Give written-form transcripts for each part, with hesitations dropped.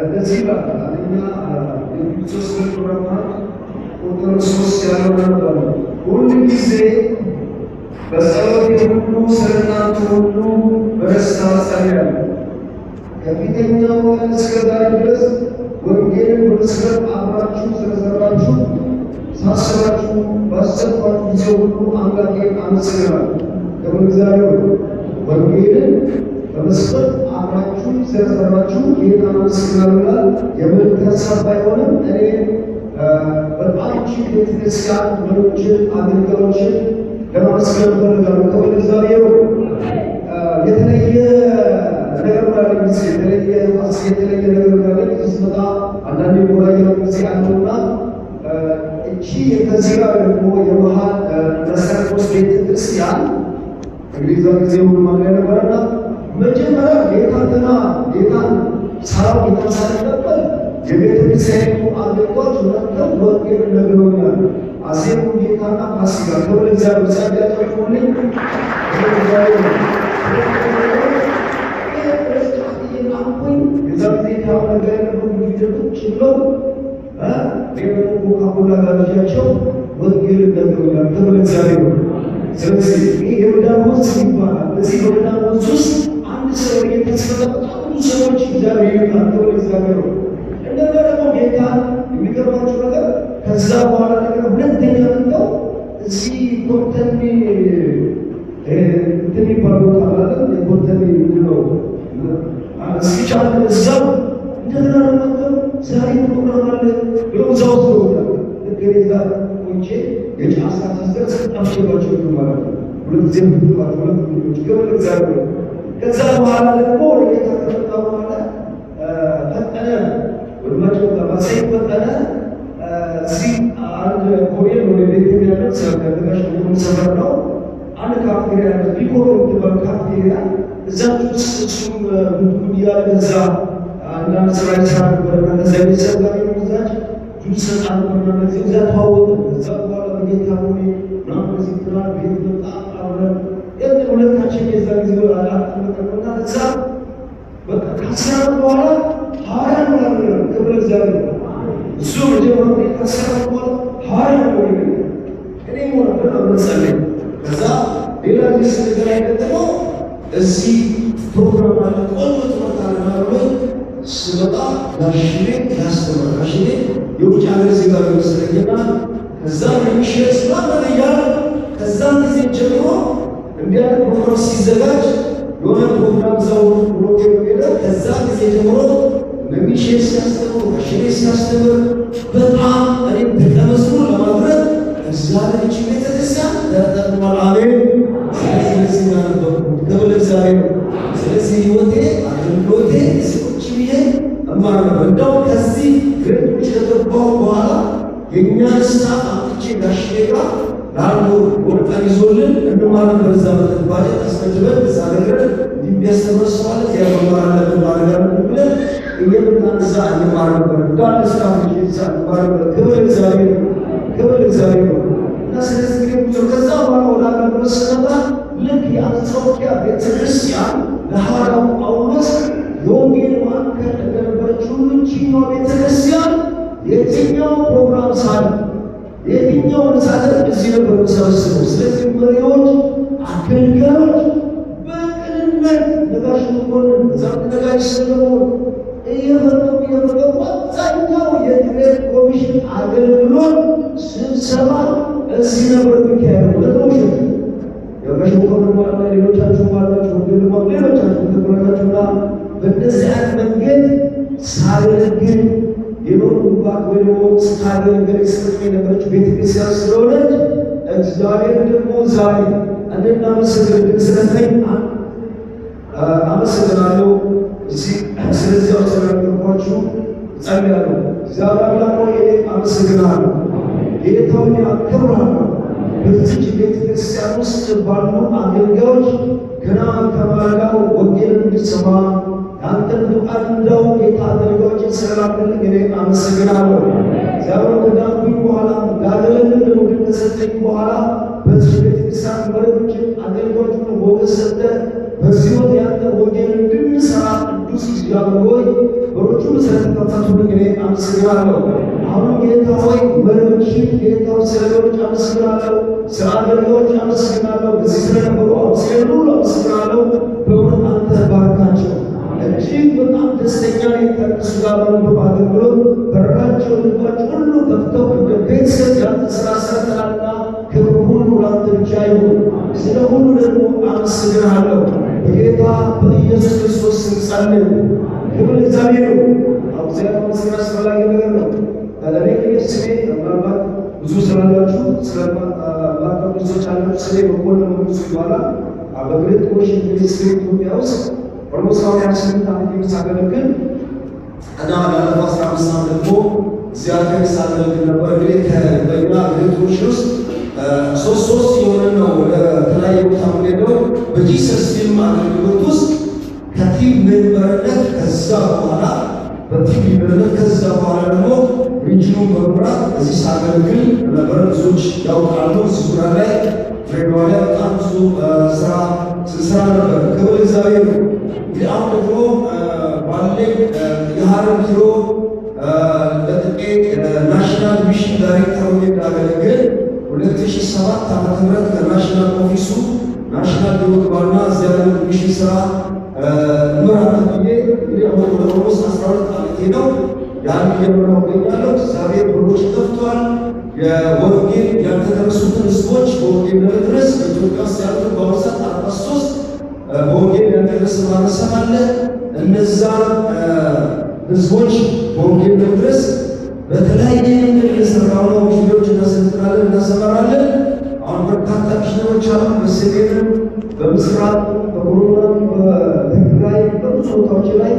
ለዚህ ጋር አንደኛ የኢየሱስ ክርስቶስ ቁጥር 3 ያለው ነበር። ሁል ጊዜ በጸሎቴ ሁሉ ስለ እናንተ ሁሉ በደስታ ጸልያለሁ። ከፊተኛው ቀን እስከ ዛሬ ድረስ ወንጌልን በመስበክ አብራችሁ ስለሰራችሁ ሳስባችሁ ባሰብኳችሁ ጊዜ ሁሉ አምላኬን አመሰግናለሁ። ክብር እግዚአብሔር። ወንጌልን በመስበክ አብራችሁ ስለሰራችሁ ጌታን አመሰግናለሁ። የምድር ሀሳብ ባይሆንም እኔ በጣም ቤተክርስቲያን መሪዎችን፣ አገልጋዮችን ለማመስገን እፈልጋለሁ። ክብር እግዚአብሔር። የተለየ ነገር ማለት ጊዜ የተለየ ነገር ማለት ስመጣ አንዳንዴ ቦራየው ጊዜ አለውና እቺ ከዚህ ጋር ደግሞ የመሃል መሰረቶች ቤተክርስቲያን እንግዲህ እዛ ጊዜ ሁሉ ማለት ነበርና መጀመሪያ ጌታን ሰራው ሳይቀበል የቤተክርስቲያኑ አገልጋዮች መጥተው ወንጌል ነግረውኛል። አሴሩ ጌታና ፋሲካ ክብር እግዚአብሔር ሲያጋጥሙልኝ ካሁላጋቸው ወንጌል ነግረውኛል። ክብር እግዚአብሔር። ስለዚህ ይህ የመዳን ወንዝ ይባላል። በዚህ የመዳን ወንዝ ውስጥ አንድ ሰው የተስፈጠ ብዙ ሰዎች እግዚአብሔር ይመጣል። ክብር እግዚአብሔር። እንደገና ደግሞ ጌታ የሚገርማችሁ ነገር ከዛ በኋላ ነገር ሁለተኛ ምንተው እዚህ ኮተኔ የሚባሉ ካላለ የኮተኔ ነው እስኪቻል እዛው እንደገና ለመጠው ዛሬ ፕሮግራም አለ ብለው እዛ ውስጥ ይወጣል። እገሬዛ ቆንቼ የጫሳ ሲዘርስ ጠፍቼባቸው ማለት ነው። ሁለት ጊዜ ምትባት ሁለት ልጆች ክብር እግዚአብሔር። ከዛ በኋላ ደግሞ ጌታ ከመጣ በኋላ ፈጠነ ወድማቸው ባሳይ ፈጠነ እዚህ አንድ ኮሪያ ወደ ቤት ያለው ሰርከተጋሽ ሰፈር ነው። አንድ ካፍቴሪያ ቢኮር የምትባል ካፍቴሪያ እዛ ውስጥ እሱም ቡድን እያለ እዛ አንዳንድ ስራ ይሰራ ነበርና ከዛ ቤተሰብ ጋር የመዛች ጁስ ሰጣ ነበርና ከዚህ እዛ ተዋወቀ። እዛ በኋላ በጌታ ሆኔ ምናምን እዚህ ትራ ቤት መጣ አብረን ሁለታችን የዛ ጊዜ አላጥመጠና እዛ በቃ ከስራ በኋላ ሐዋርያ ነው። ክብር እግዚአብሔር። እሱ መጀመሪያ ከስራ በኋላ ሐዋርያ ነው። እኔ ወደ መጸለይ ከዛ ሌላ ጊዜ ስለገና ደግሞ እዚህ ፕሮግራም አለ ቆንጆ ትምህርት አለ ማለት ስመጣ ጋሽኔ ያስተምራል። ጋሽኔ የውጭ ሀገር ዜጋ ይመስለኝና ከዛ የሚሸጥ ስላለ ያለ ከዛ ጊዜ ጀምሮ እንዲያ ፕሮግራም ሲዘጋጅ የሆነ ፕሮግራም ዘው ብሎ ሄደ። ከዛ ጊዜ ጀምሮ ለሚሸጥ ሲያስተምር ጋሽኔ ሲያስተምር በጣም እኔ ተቀመስሎ ለማድረግ እዛ ልጅ ቤተክርስቲያን ተጠቅሟል። አሜን። ስለዚህ ነው ክብር እግዚአብሔር። ስለዚህ ህይወቴ አገልግሎቴ ሰዎች ብዬ እማር ነበር። እንደው ከዚህ ግሬቶች ከገባሁ በኋላ የእኛ ስታፍ አምጥቼ ጋሽኔ ጋር ለአንዱ ወርቀን ይዞልን እንማር ነበር። እዛ ባጀት አስመድበን እዛ ነገር እንዲያስተምር ሰዋለት ያመማር አለብን ማድረግ ብለን እየመጣን እዛ እንማር ነበር። እንዳንድ ስታፍ እዛ እንማር ነበር። ክብር እግዚአብሔር፣ ክብር እግዚአብሔር። እና ስለዚህ እንግዲህ ከዛ በኋላ ወደ አገልግሎት ስነባ ልክ የአንጾኪያ ቤተክርስቲያን ለሐዋርያው ጳውሎስ የወንጌል ማዕከል እንደነበረችው ይህችኛዋ ቤተክርስቲያን የትኛው ፕሮግራም ሳለ የትኛው ሳደርግ እዚህ ነበር የምሰበስበው። ስለዚህ መሪዎች፣ አገልጋዮች በቅንነት ነጋሽ መኮንን እዛም ነጋሽ ሰለሞን እየመረቁ አብዛኛው የትምህርት ኮሚሽን አገልግሎት ስብሰባ እዚህ ነበር የሚካሄደው። ለተውሸት የጋሽ መኮንን ማለት ሌሎቻችሁ ማላችሁ ወንድሞ ሌሎቻችሁ ተቆራጣችሁና በእንደዚህ አይነት መንገድ ሳገለግል የኖርኩባት ወይ ደግሞ ስታገለግል ስልክ የነበረች ቤተክርስቲያን ስለሆነች እግዚአብሔር ደግሞ ዛሬ እንድናመሰግን ስለተኝ አመሰግናለሁ። እዚህ ስለዚያው ስለነገርኳችሁ ጸልያለሁ። እግዚአብሔር አምላክ ሆይ አመሰግናለሁ። ጌታውን አከብራለሁ። በዚች ቤተክርስቲያን ውስጥ ባሉ አገልጋዮች ገና ከማለዳው ወንጌል እንድሰማ ያንተን ፍቃድ እንዳው ጌታ አገልጋዮችን ስለላክልኝ እኔ አመሰግናለሁ። እግዚአብሔር ከዳንኩኝ በኋላ ላገለግል ወደ ተሰጠኝ በኋላ በዚህ ቤተክርስቲያን መሪዎችን አገልጋዮችን ሞገስ ሰጠህ። በዚህ ወቅት ያንተ ወንጌል እንድንሰራ ቅዱስ እግዚአብሔር ሆይ በሮቹ እኔ አመሰግናለሁ። አሁንም ጌታ ሆይ መሪዎችን ጌታ ስለ መሪዎች አመሰግናለሁ፣ ስለ አገልጋዮች አመሰግናለሁ፣ በዚህ ስለነበሩ ስለ ሁሉ አመሰግናለሁ። በእውነት አንተ ባርካቸው። እጅግ በጣም ደስተኛ ነኝ ከእነሱ ጋር በነበሩ አገልግሎት በራቸው ልባቸው ሁሉ ከፍተው እንደ ቤተሰብ ያንተ ስራ ሰርተናልና ክብር ሁሉ ላንተ ብቻ ይሁን። ስለ ሁሉ ደግሞ አመሰግናለሁ። በጌታ በኢየሱስ ክርስቶስ ስም ጸልይ። ክብር እግዚአብሔር ነው። እግዚአብሔር መስራት አስፈላጊ ነገር ነው። ለኔ ግን ስሜ ምናልባት ብዙ ስላላችሁ ስለማታውቁት አላችሁ ስሜ በቆሎ መንግስቱ ይባላል። በግሬት ኮሚሽን ሚኒስትሪ ኢትዮጵያ ውስጥ ኦልሞስት 28 ዓመት የሚሳገለግል እና ላለፈው 15 ዓመት ደግሞ እግዚአብሔር ሳገለግል ነበር። እንግዲህ በእኛ ግሬት ኮሚሽን ውስጥ ሶስት የሆነ ነው ወደ ተለያየ ቦታ የምንሄደው በጂሰስ ፊልም አገልግሎት ውስጥ ከቲም ሜምበርነት ከዛ በኋላ በቲም ሜምበርነት ከዛ በኋላ ደግሞ ሪጅኑን በመምራት እዚህ ሳገለግል ነበረ። ብዙዎች ያውቃሉ። እዚህ ዙሪያ ላይ ድሬዳዋ ላይ በጣም ብዙ ስራ ስንሰራ ነበር። ክብር እግዚአብሔር ነው። አሁን ደግሞ ባለኝ የሀረር ቢሮ ለጥቂት ናሽናል ሚሽን ዳይሬክተር ሆኜ እንዳገለግል 2007 ዓመተ ምህረት ከናሽናል ኦፊሱ ናሽናል ቢሮ ባና እዚያ ያለው ሚሽን ስራ ምራታ ብዬ እንግዲህ አሁን ወደ ኦልሞስት 12 ዓመቴ ነው። ያን እየመራሁ እገኛለሁ። እግዚአብሔር በሮች ከፍቷል። የወንጌል ያልተደረሱትን ህዝቦች በወንጌል ለመድረስ በኢትዮጵያ ውስጥ ያሉት በአሁኑ ሰዓት 43 በወንጌል ያልተደረሰ ማህበረሰብ አለ። እነዛ ህዝቦች በወንጌል ለመድረስ በተለያየ መንገድ እየሰራሁ ነው። ሚሽነሮች እናሰልጥናለን፣ እናሰማራለን። አሁን በርካታ ሚሽነሮች አሉ። በሰሜንም፣ በምስራቅ፣ በኦሮሚያም፣ በትግራይ በብዙ ቦታዎች ላይ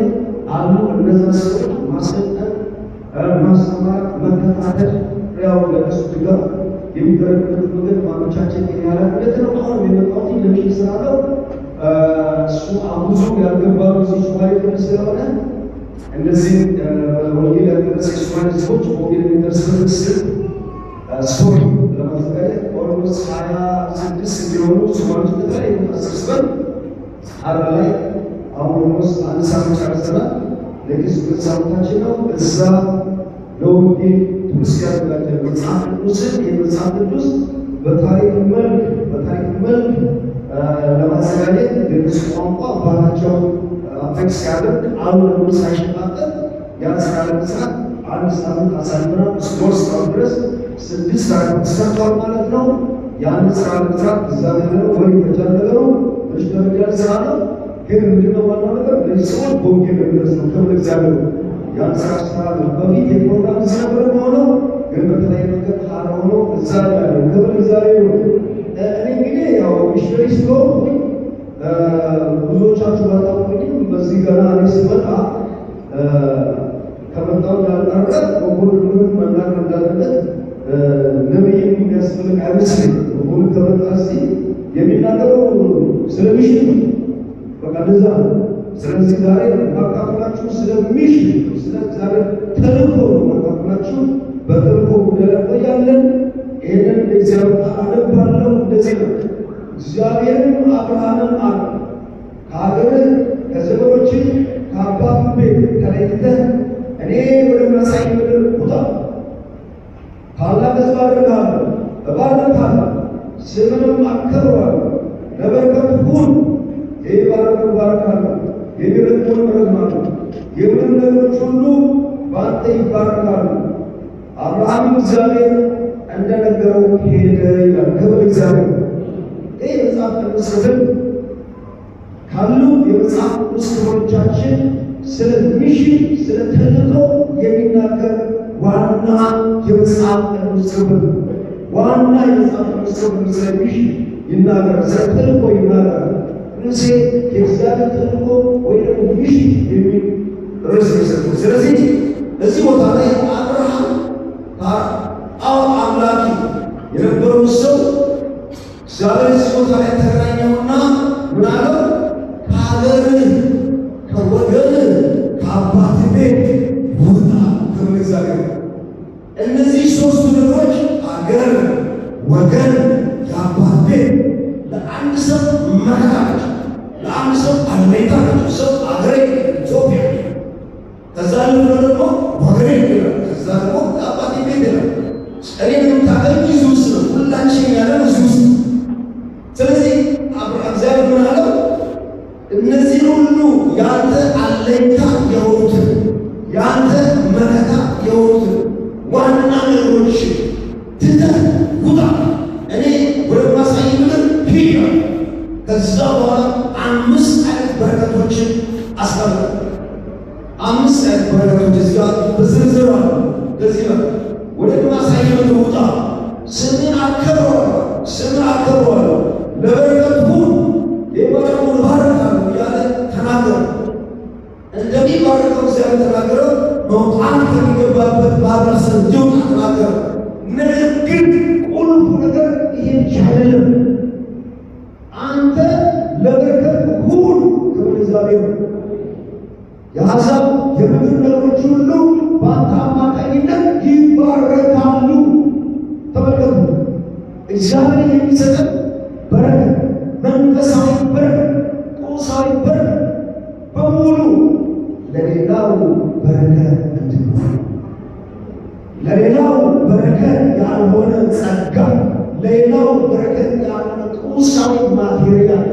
አሉ። እነዛ ሰዎች ማሰልጠን፣ ማስተማር፣ መከታተል ያው ለእሱ ድጋፍ የሚደረግበት መንገድ ማመቻቸት የሚያደርግለት ነው። አሁን የመጣሁት ለሚሽን ስራ ነው። እሱ ብዙ ያልገባሉ እዚህ ሶማሌ ክልል ስለሆነ እነዚህ ወንጌል ያልደረሰ የሶማሌ ህዝቦች ወንጌል የሚደርስበት ስል ስቶሪ ለማዘጋጀት ኦልሞስት 26 የሚሆኑ ሶማሌዎች በተለያዩ ተሰብስበን ሀረር ላይ አሁን ኦልሞስት አንድ ሳምንት ጨርሰናል። ለጊዜ ሁለት ሳምንታችን ነው። እዛ ለወንጌል ቱሪስት ያዘጋጀ መጽሐፍ ቅዱስን የመጽሐፍ ቅዱስ በታሪክ መልክ ለማዘጋጀት ግዕዝ ቋንቋ ባህላቸው አፌክት ሲያደርግ አሁን ደግሞ ሳይሸጣጠን ያን ስራ ለመስራት አንድ ሳምንት አሳልፈናል። እስከ እስካሁን ድረስ 6 ሰዓት ተሰርቷል ማለት ነው። ያን ስራ ለመስራት እዛ ነገሩ ወይ ፈጃል ነገሩ እሺ ደረጃ ስራ ነው። ግን ምንድነው ዋናው ነገር ለዚህ ሰዎች በወንጌል መድረስ ነው። ክብር እግዚአብሔር ነው። ያን ስራ ስራ ነው። በፊት የፕሮግራም ሲነበር ሆነው ግን በተለያየ መንገድ ሀረ ሆኖ እዛ ያለው ክብር እግዚአብሔር ነው። እኔ እንግዲህ ያው ሚሽነሪ ስለሆንኩኝ ብዙዎቻችሁ ባታውቁኝም በዚህ ገና እኔ ስመጣ ከመጣሁ እንዳልቀረ በሁሉ ምን መናገር እንዳለበት ነብይ የሚያስፈልግ አይመስለኝም። በሁሉ ከመጣ እዚህ የሚናገረው ስለ ሚሽን ነው። በቃ እንደዛ ነው። ስለዚህ ዛሬ ማካፈላችሁ ስለ ሚሽን ስለ እግዚአብሔር ተልእኮ ነው ማካፈላችሁ። በተልእኮ ጉዳይ ላይ ቆያለን። ይህንን እግዚአብሔር አነባለሁ። እንደዚህ ነው። እግዚአብሔርም አብርሃምን አለ ከሀገርህ ከዘመዶችህ ከአባትህ ቤት ተለይተህ እኔ ወደማሳይህ ምድር ውጣ። ታላቅ ሕዝብ አደርግሃለሁ፣ እባርክሃለሁ፣ ስምህንም አከብራለሁ፣ ለበረከት ሁን። የሚባርክህን እባርካለሁ፣ የሚረግሙህንም እረግማለሁ። የምድር ነገሮች ሁሉ በአንተ ይባረካሉ። አብርሃምም እግዚአብሔር እንደነገረው ሄደ ይላል። ክብር እግዚአብሔር። ይህ የመጽሐፍ ቅዱስ ክፍል ካሉ የመጽሐፍ ቅዱስ ክፍሎቻችን ስለ ሚሽን ስለ ተልእኮ የሚናገር ዋና የመጽሐፍ ቅዱስ ክፍል ዋና የመጽሐፍ ቅዱስ ክፍል ስለ ሚሽን ይናገራል፣ ስለ ተልእኮ ይናገራል። ርዕሴ የእግዚአብሔር ተልእኮ ወይ ደግሞ ሚሽን የሚል ርዕስ ይሰጡ። ስለዚህ እዚህ ቦታ ላይ አብርሃም አምላኪ የነበረው ሰው እግዚአብሔር እዚህ ቦታ ላይ ተገናኘውና ምን አለው? ከሀገርህ ከወገንህ ከአባትህ ቤት ውጣ። ክብር እግዚአብሔር። እነዚህ ሶስቱ ነገሮች አገር፣ ወገን፣ የአባት ቤት ለአንድ ሰው መከታ ናቸው። ለአንድ ሰው አለኝታ ናቸው። ሰው አገሬ ኢትዮጵያ ከዛ አለፍ ደግሞ ወገኔ ይላል። ከዛ ደግሞ አባቴ ቤት ይላል። እኔንም ታገኝ እዚህ ውስጥ ነው። ሁላችን ያለን እዚህ ውስጥ። ስለዚህ እግዚአብሔር ምን አለው? እነዚህ ሁሉ ያንተ አለኝታ የሆኑትን ያንተ መከታ የሆኑትን ዋና ነገሮች ትተህ ውጣ፣ እኔ ወደ ማሳይ ምድር ሂድ። ከዛ በኋላ 5 አይነት በረከቶችን አስቀምጠ። 5 አይነት በረከቶች እዚህ ጋር በዝርዝር አሉ። እንደዚህ ነው፣ ወደ ማሳይ ምድር ውጣ፣ ስምን አከብረዋለሁ፣ ስምን አከብረዋለሁ፣ ለበረከት ሁን፣ የባረከውን እባርካለሁ እያለ ተናገረ። እንደሚባርከው እግዚአብሔር ተናገረው። መውጣት ከሚገባበት ማህበረሰብ እንዲወጣ ተናገረ። ነገር ግን ቁልፉ ነገር ይሄ ብቻ አይደለም። አንተ ለበረከት ሁን ከእግዚአብሔር የአሕዛብ የምድር ነገሮች ሁሉ በአንተ አማካኝነት ይባረካሉ። ተመልከቱ፣ እግዚአብሔር የሚሰጠን በረከት፣ መንፈሳዊ በረከት፣ ቁሳዊ በረከት በሙሉ ለሌላው በረከት እንድንሆን፣ ለሌላው በረከት ያልሆነ ጸጋ፣ ለሌላው በረከት ያልሆነ ቁሳዊ ማቴሪያል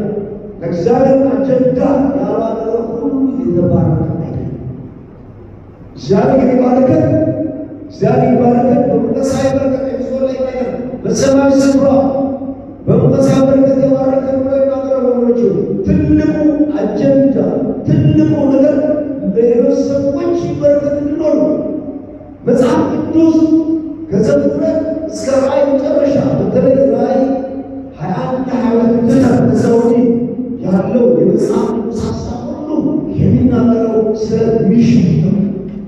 ለእግዚአብሔር አጀንዳ ያልዋለ ሁሉ የተባረከ አይደለም። እግዚአብሔር የባረከት በመንፈሳዊ በረከት የሚዞር ላይ ነገር በሰማያዊ ስፍራ በመንፈሳዊ በረከት የባረከ ብሎ የናገረው ወገኖች፣ ትልቁ አጀንዳ ትልቁ ነገር ለሌሎች ሰዎች በረከት እንዲኖር ነው። መጽሐፍ ቅዱስ ከዘፍጥረት እስከ ራእይ መጨረሻ በተለይ ራእይ 21-22 ከዛ ወዲህ ያለው የመጽሐፍ ቅዱስ ሀሳብ ሁሉ የሚናገረው ስለ ሚሽን ነው፣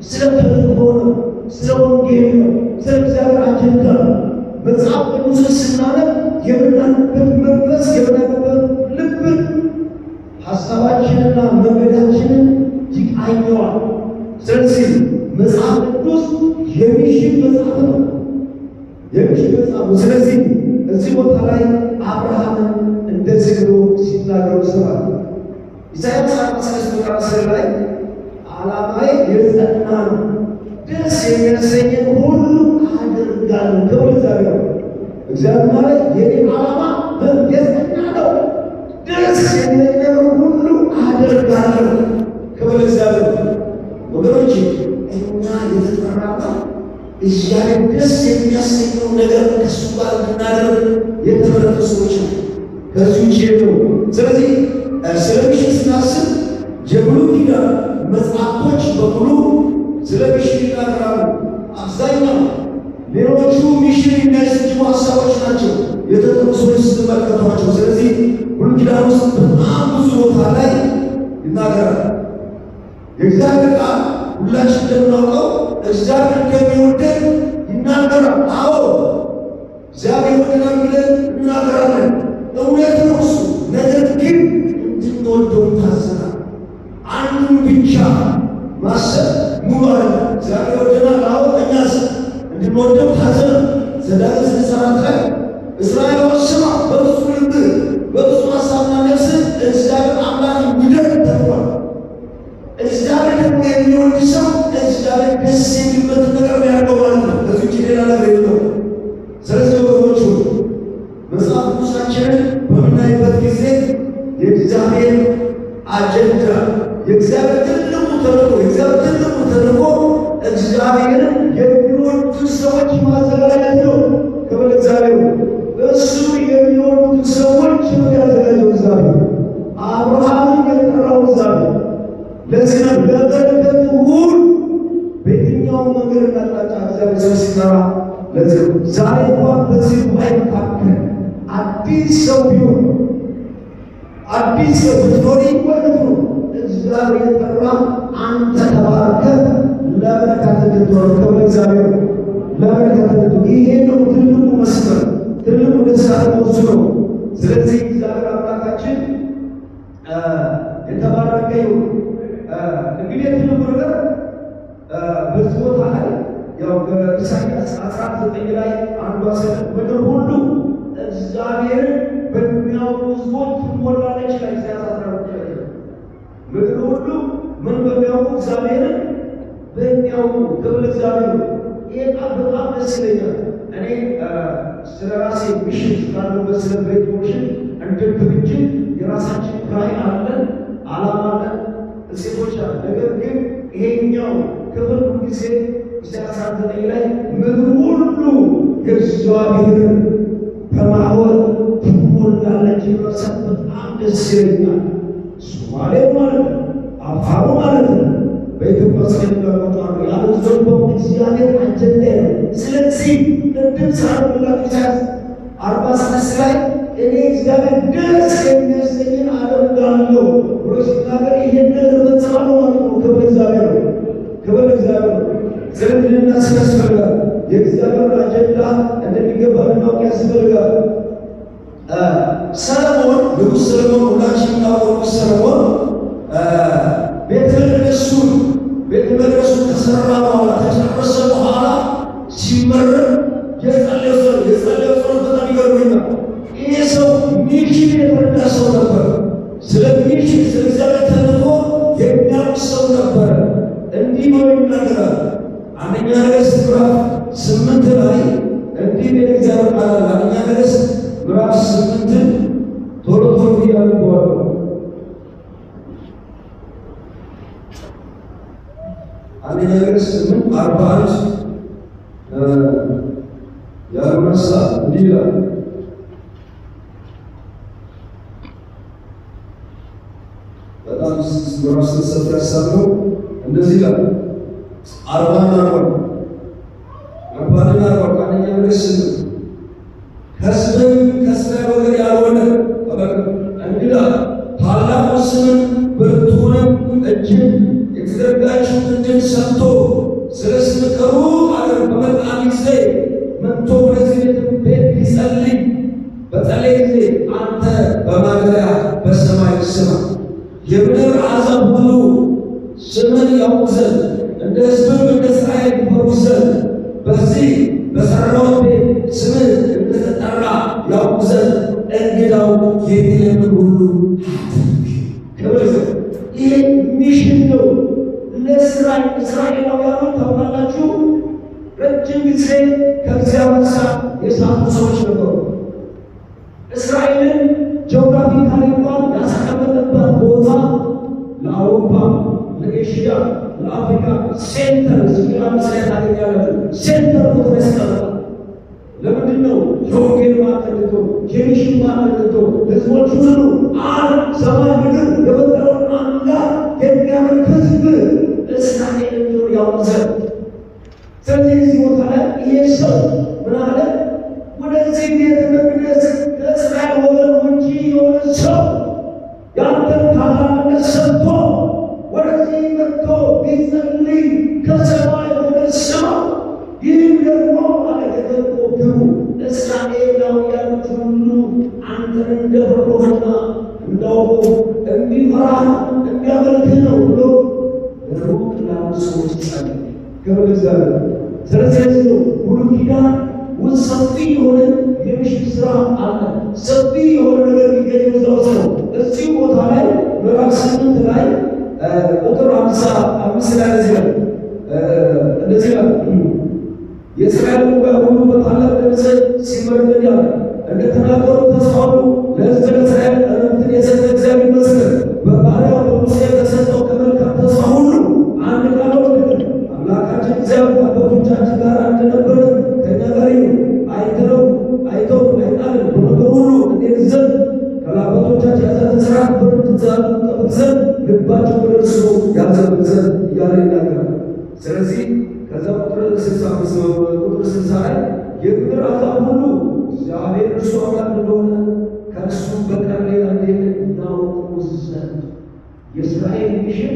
ስለ ተልእኮ ነው፣ ስለ ወንጌል ነው፣ ስለ እግዚአብሔር አጀንዳ ነው። መጽሐፍ ቅዱስን ስናነብ የምናንበት መንፈስ የምናንበት ልብን ሀሳባችንና መንገዳችንን ይቃኘዋል። ስለዚህ መጽሐፍ ቅዱስ የሚሽን መጽሐፍ ነው፣ የሚሽን መጽሐፍ ነው። ስለዚህ እዚህ ቦታ ላይ አብርሃምን እንደዚህ ብሎ ሲናገሩ ስማል። ኢሳይያስ 53 ላይ ዓላማዬ የጸና ነው፣ ደስ የሚያሰኘን ሁሉ አደርጋለሁ። ክብር እግዚአብሔር። እግዚአብሔር ማለት የኔ ዓላማ የጸና ነው፣ ደስ የሚለኝ ነገር ሁሉ አደርጋለሁ። ክብር እግዚአብሔር። ወገኖች እኛ የተጠራነው እግዚአብሔር ደስ የሚያሰኘው ነገር ከእሱ ጋር እንድናደርግ የተመረጡ ሰዎች ነው። ከዚህ ውጭ ነው። ስለዚህ ስለ ሚሽን ስናስብ የብሉይ ኪዳን መጽሐፎች በሙሉ ስለ ሚሽን ይናገራሉ። አብዛኛው ሌሎቹ ሚሽን የሚያስችሉ ሀሳቦች ናቸው የተጠሩ ሰዎች ስትመለከቷቸው። ስለዚህ ብሉይ ኪዳን ውስጥ በጣም ብዙ ቦታ ላይ ይናገራል። የእግዚአብሔር ቃል ሁላችን እንደምናውቀው እግዚአብሔር እንደሚወደን ይናገራል። አዎ እግዚአብሔር ወደናል ብለን እናገራለን። እውነት ነው እሱ። ነገር ግን እንድንወደው ታዘናል። አንዱን ብቻ ማሰብ ሙሉ አለ። እግዚአብሔር ወደናል። አዎ እኛስ እንድንወደው ታዘናል። ዘዳግም 6:4 ላይ እስራኤል ስማ፣ በብዙ ልብህ በብዙ ሀሳብና ነፍስህ እግዚአብሔር አምላክ ውደድ ተብሏል። እግዚአብሔር ደግሞ የሚወድ ሰው እግዚአብሔር ደስ የሚልበት ነገር ያደርገው ማለት ነው። ከዚህ ውጭ ሌላ ነገር የለውም። ስለዚህ ወገኖች መጽሐፍ ቅዱሳችንን በምናይበት ጊዜ የእግዚአብሔር አጀንዳ የእግዚአብሔር ትልቁ ተልእኮ እግዚአብሔርን የሚወዱ ሰዎች ማዘጋጀት ነው። ክብር እግዚአብሔር። እሱ የሚወዱ ሰዎች ነው ያዘጋጀው እግዚአብሔር። አብርሃምን የጠራው እግዚአብሔር ለዚህ ነው ለበረከት ሁሉ በየትኛው መንገድ እናጣጫ እግዚአብሔር ሰው ሲጠራ ለዚህ ነው። ዛሬ እንኳን በዚህ ጉባኤ መካከል አዲስ ሰው ቢሆን አዲስ ሰው ብትኖሪ ወይም እግዚአብሔር የጠራ አንተ ተባርከህ ለበረከት እንድትኖር ክብር እግዚአብሔር። ለበረከት እንድትኖር ይሄ ነው ትልቁ መስመር፣ ትልቁ ደስታ እሱ ነው። ስለዚህ እግዚአብሔር አምላካችን የተባረከ ይሁን። እንግዲህ ትልቁ ነገር በዚህ ቦታ ላይ ያው ከኢሳይያስ 19 ላይ አንዷ ሰው ምድር ሁሉ እግዚአብሔርን በሚያውቁ ሕዝቦች ትሞላለች ላይ ኢሳይያስ 19 ምድር ሁሉ ምን በሚያውቁ እግዚአብሔርን በእኛው ክብር እግዚአብሔር። ይሄ ቃል በጣም ደስ ይለኛል። እኔ ስለ ራሴ ሚሽን ስላለበት ስለ ግሬት ኮሚሽን እንደ ድርጅት የራሳችን ራዕይ አለን፣ ዓላማ አለን፣ እሴቶች አለን። ነገር ግን ይሄኛው ክፍል ጊዜ ኢሳይያስ 9 ላይ ምድር ሁሉ የእግዚአብሔርን በማወቅ ትሞላለች ይመሰል በጣም ደስ ይለኛል። ሶማሌ ማለት ነው፣ አፋሩ ማለት ነው፣ በኢትዮጵያ ስለሚመጣው ያለው ዘንዶ እግዚአብሔር አጀንዳ ነው። ስለዚህ ቅድም ሳይሆንላት ኢሳይያስ 46 ላይ እኔ እግዚአብሔር ደስ የሚያሰኝን አደርጋለሁ ብሎ ሲናገር ይሄን ነገር ፈጽማለሁ ማለት ነው። ክብር እግዚአብሔር ነው፣ ክብር እግዚአብሔር ነው። ስለዚህ ልናስብ ያስፈልጋል። የእግዚአብሔር አጀንዳ እንደሚገባ ልናውቅ ያስፈልጋል። ሰለሞን ንጉሥ ሰለሞን ሁላችን የምናውቀው ሰለሞን ቤተ መቅደሱን ከሰራ በኋላ ከጨረሰ በኋላ ሲመረቅ የጸለየው ጸሎት በጣም ይገርመኛል። ይሄ ሰው ሚሽን የተረዳ ሰው ነበር። ስለ ሚሽን ስለ እግዚአብሔር ተልእኮ የሚያውቅ ሰው ነበረ። እንዲህ ብሎ ይናገራል። አንደኛ ነገሥት ምዕራፍ 8 ላይ እንዲህ ቤተ እግዚአብሔር ቃል አለ። አንደኛ ነገሥት ምዕራፍ 8 ቶሎ ያነበዋለሁ። አንደኛ ነገሥት 8:41 ያለመሳ እንዲህ ይላል። በጣም ምዕራፍ 6 ያሳለው እንደዚህ ይላል። አንደኛ ነገሥት ከእስራኤል ወገን ያልሆነ እንግዳ ታላቁ ስምን ብርቱንም እጅን የተዘረጋችውን እጅን ሰምቶ ስለ ስምህ ከሩቅ አገር በመጣ ጊዜ መጥቶ ወደዚህ ቤት ሊጸልይ በጸለየ ጊዜ አንተ በማደሪያ በሰማይ ስማ፣ የምድር አሕዛብ ሁሉ ስምን ያውቁ ዘንድ እንደ ሕዝብም እንደ እስራኤል ይፈሩ ዘንድ በዚህ በሠራሁት ቤት ስምህ እንደተጠራ ያውቁ ዘንድ እንግዳው የቤቴልን ሁሉ ክብር። ይሄ ሚሽን ነው ለእስራኤላውያኑ። ታውቃላችሁ ረጅም ጊዜ ከእግዚአብሔር ጋር የሳቱ ሰዎች ነበሩ። እስራኤልን ጂኦግራፊካሊ እንኳን ያስቀመጠበት ቦታ ለአውሮፓ፣ ለኤሽያ፣ ለአፍሪካ ሴንተር ምስራቅ ታገኛላችሁ። ሴንተር ቦታ ያስቀመጣል። ለምንድን ነው? የወንጌል ማዕከል ልቶ የሚሽን ማዕከል ልቶ ህዝቦች ሁሉ አንድ ሰማይ ምድር የፈጠረውን አምላክ የሚያመልክ ህዝብ እስራኤል እንዲሆን ያውቁ ዘንድ። ስለዚህ እዚህ ቦታ ላይ ይሄ ሰው ምን አለ? ወደዚህ ቤተ መቅደስ ከእስራኤል ወገን ውጪ የሆነ ሰው ያንተን ታላቅነት ሰምቶ ወደዚህ መጥቶ ቢጸልይ ከሰማይ ወደ ስማው። ይህም ደግሞ ማለት የተቆ ግቡ እስራኤላውያኖች ሁሉ አንተን እንደፈሩህና እንዳውቁ እንዲፈራህ እንዲያመልክህ ነው ብሎ ለሩቅ ላሉ ሰዎች ጸለየ። ክብር ለእግዚአብሔር። ስለዚህ ነው ብሉይ ኪዳን ውስጥ ሰፊ የሆነ የሚሽን ስራ አለ። ሰፊ የሆነ ነገር የሚገኝ እዛው ነው። እዚህ ቦታ ላይ ምዕራፍ 8 ላይ ቁጥር 55 ላይ እንደዚህ ነው የእስራኤል ጉባኤ ሁሉ በታላቅ ድምፅ ሲመረቅ ያለ እንደተናገሩ ተስፋ ሁሉ ለሕዝበ እስራኤል ዕረፍትን የሰጠ እግዚአብሔር ይመስገን። በባሪያው በሙሴ የተሰጠው ከመልካም ተስፋ ሁሉ አንድ ቃል ወደደ። አምላካችን እግዚአብሔር ከአባቶቻችን ጋር እንደነበረ ከእኛ ጋር ይሁን። አይተው አይጣልም። በነገር ሁሉ እንሄድ ዘንድ ከአባቶቻችን ያዘዘን ሥርዓት በትእዛዙ እንጠብቅ ዘንድ ልባቸው ወደ እርሱ ያዘንብል ዘንድ እያለ ይናገራል። ስለዚህ ከዛ ቁጥር 60 ላይ የምድር አሕዛብ ሁሉ እግዚአብሔር እርሱ አምላክ እንደሆነ ከእርሱ በቀር ሌላ እንደሌለ ያውቁ ዘንድ የእስራኤል ሚሽን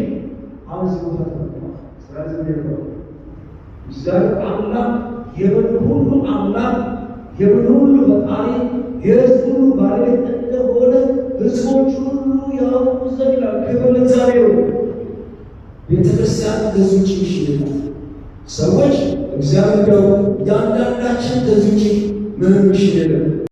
አሁን ቦታ ተመልክቷል። እስራኤል ዘንድ እግዚአብሔር አምላክ የምድር ሁሉ አምላክ የምድር ሁሉ ፈጣሪ የሕዝብ ሁሉ ባለቤት እንደሆነ ሕዝቦች ሁሉ ያውቁ ዘንድ ይላል። ክብር ለእግዚአብሔር። ቤተ ክርስቲያን ከዚህ ውጭ ሚሽን የለም። ሰዎች እግዚአብሔር ያንዳንዳችን ከዚህ ውጭ ምንም ሚሽን የለም።